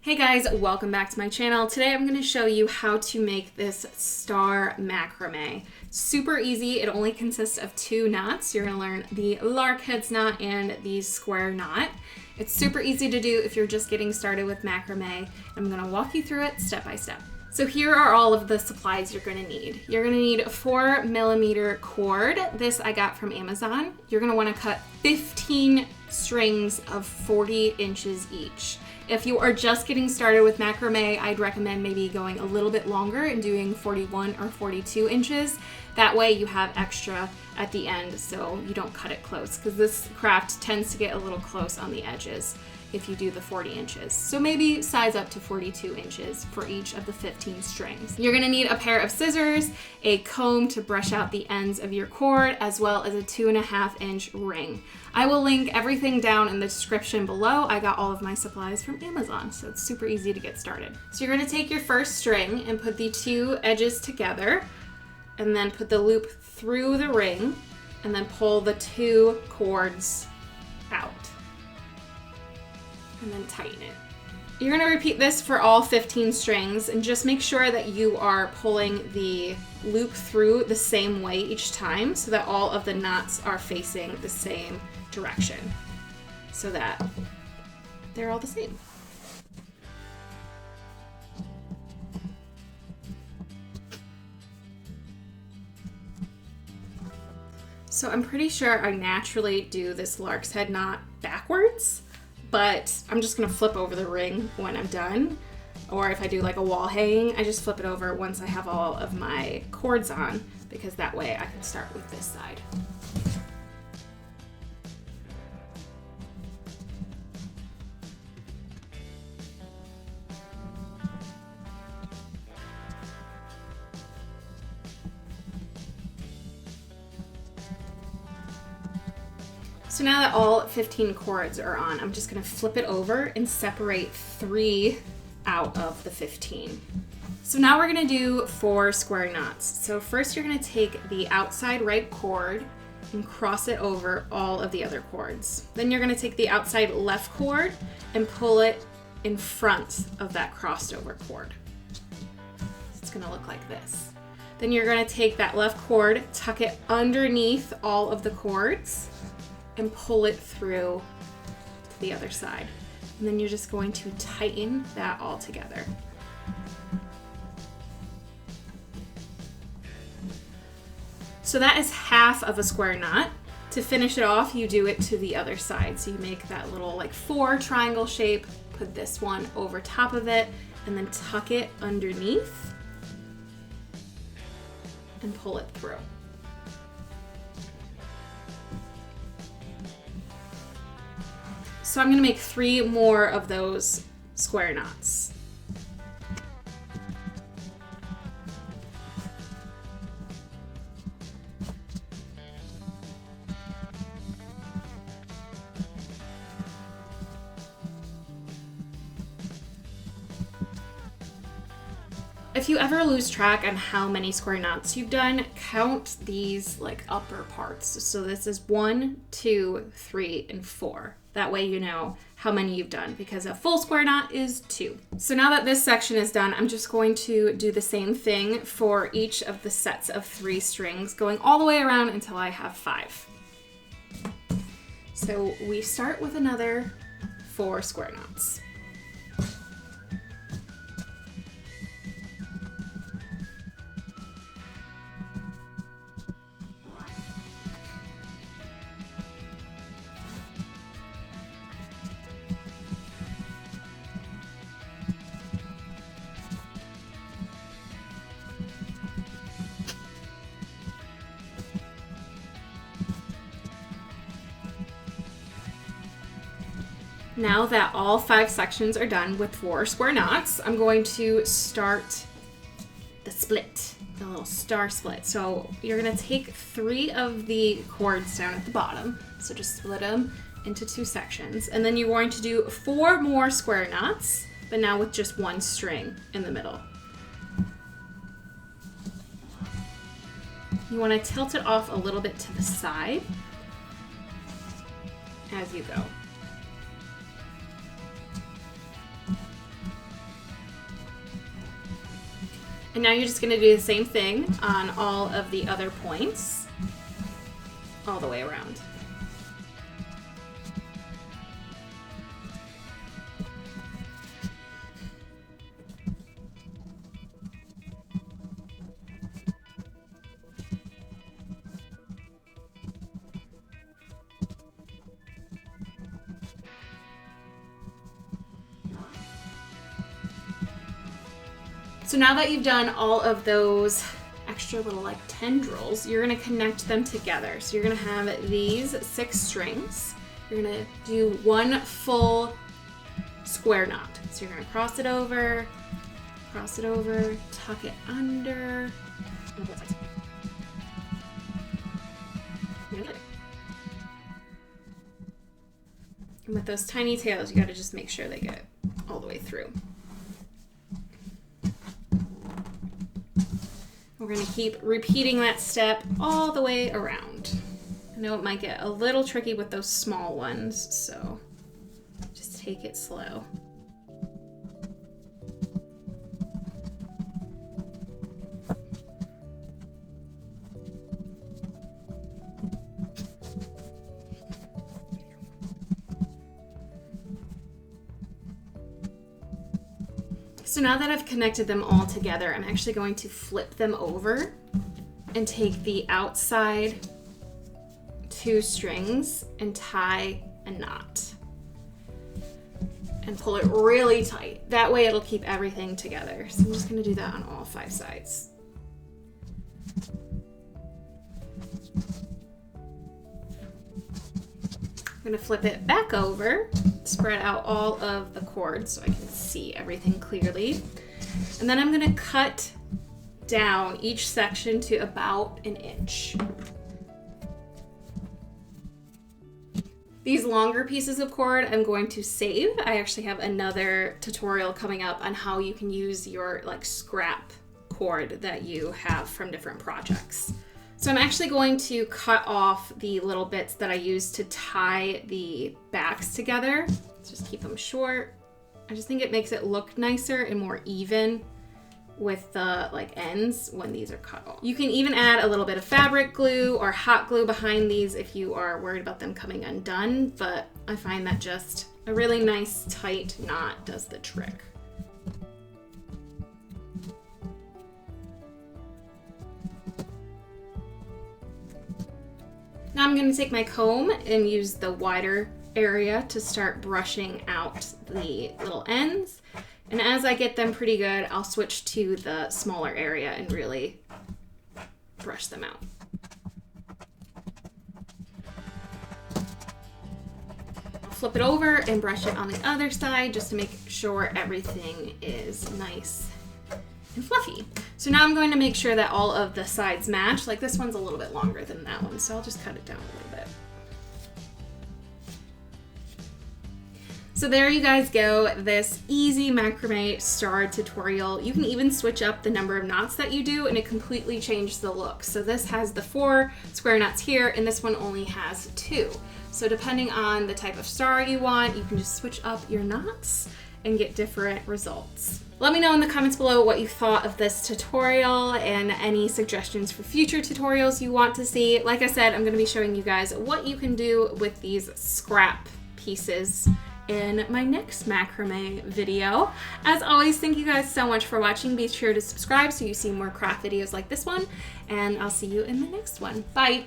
Hey guys, welcome back to my channel. Today I'm going to show you how to make this star macrame. Super easy. It only consists of 2 knots. You're going to learn the lark heads knot and the square knot. It's super easy to do if you're just getting started with macrame. I'm going to walk you through it step by step. So here are all of the supplies you're going to need. You're going to need a 4mm cord. This I got from Amazon. You're going to want to cut 15 strings of 40 inches each. If you are just getting started with macrame, I'd recommend maybe going a little bit longer and doing 41 or 42 inches. That way you have extra at the end so you don't cut it close, because this craft tends to get a little close on the edges if you do the 40 inches. So maybe size up to 42 inches for each of the 15 strings. You're gonna need a pair of scissors, a comb to brush out the ends of your cord, as well as a 2.5-inch ring. I will link everything down in the description below. I got all of my supplies from Amazon, so it's super easy to get started. So you're gonna take your first string and put the 2 edges together, and then put the loop through the ring, and then pull the 2 cords out. And then tighten it. You're going to repeat this for all 15 strings, and just make sure that you are pulling the loop through the same way each time so that all of the knots are facing the same direction so that they're all the same. So I'm pretty sure I naturally do this lark's head knot backwards, but I'm just gonna flip over the ring when I'm done. Or if I do like a wall hanging, I just flip it over once I have all of my cords on, because that way I can start with this side. So now that all 15 cords are on, I'm just gonna flip it over and separate 3 out of the 15. So now we're gonna do 4 square knots. So first you're gonna take the outside right cord and cross it over all of the other cords. Then you're gonna take the outside left cord and pull it in front of that crossed over cord. It's gonna look like this. Then you're gonna take that left cord, tuck it underneath all of the cords, and pull it through to the other side. And then you're just going to tighten that all together. So that is half of a square knot. To finish it off, you do it to the other side. So you make that little like 4 triangle shape, put this one over top of it, and then tuck it underneath and pull it through. So I'm gonna make 3 more of those square knots. If you ever lose track on how many square knots you've done, count these like upper parts. So this is 1, 2, 3, and 4. That way you know how many you've done, because a full square knot is 2. So now that this section is done, I'm just going to do the same thing for each of the sets of 3 strings, going all the way around until I have 5. So we start with another 4 square knots. Now that all 5 sections are done with 4 square knots, I'm going to start the split, the little star split. So you're gonna take 3 of the cords down at the bottom, so just split them into 2 sections, and then you're going to do 4 more square knots, but now with just 1 string in the middle. You wanna tilt it off a little bit to the side as you go. And now you're just gonna do the same thing on all of the other points, all the way around. So now that you've done all of those extra little like tendrils, you're gonna connect them together. So you're gonna have these 6 strings. You're gonna do one full square knot. So you're gonna cross it over, tuck it under. And with those tiny tails, you gotta just make sure they get all the way through. We're gonna keep repeating that step all the way around. I know it might get a little tricky with those small ones, so just take it slow. So now that I've connected them all together, I'm actually going to flip them over and take the outside 2 strings and tie a knot. And pull it really tight. That way it'll keep everything together. So I'm just gonna do that on all 5 sides. I'm gonna flip it back over, spread out all of the cords so I can see everything clearly. And then I'm gonna cut down each section to about 1 inch. These longer pieces of cord I'm going to save. I actually have another tutorial coming up on how you can use your like scrap cord that you have from different projects. So I'm actually going to cut off the little bits that I use to tie the backs together. Let's just keep them short. I just think it makes it look nicer and more even with the like ends when these are cut off. You can even add a little bit of fabric glue or hot glue behind these if you are worried about them coming undone, but I find that just a really nice tight knot does the trick. Now I'm going to take my comb and use the wider area to start brushing out the little ends. And as I get them pretty good, I'll switch to the smaller area and really brush them out. I'll flip it over and brush it on the other side just to make sure everything is nice and fluffy. So now I'm going to make sure that all of the sides match. Like this one's a little bit longer than that one, so I'll just cut it down a little bit. So there you guys go, this easy macrame star tutorial. You can even switch up the number of knots that you do and it completely changes the look. So this has the 4 square knots here and this one only has 2. So depending on the type of star you want, you can just switch up your knots and get different results. Let me know in the comments below what you thought of this tutorial and any suggestions for future tutorials you want to see. Like I said, I'm going to be showing you guys what you can do with these scrap pieces in my next macrame video. As always, thank you guys so much for watching. Be sure to subscribe so you see more craft videos like this one, and I'll see you in the next one. Bye!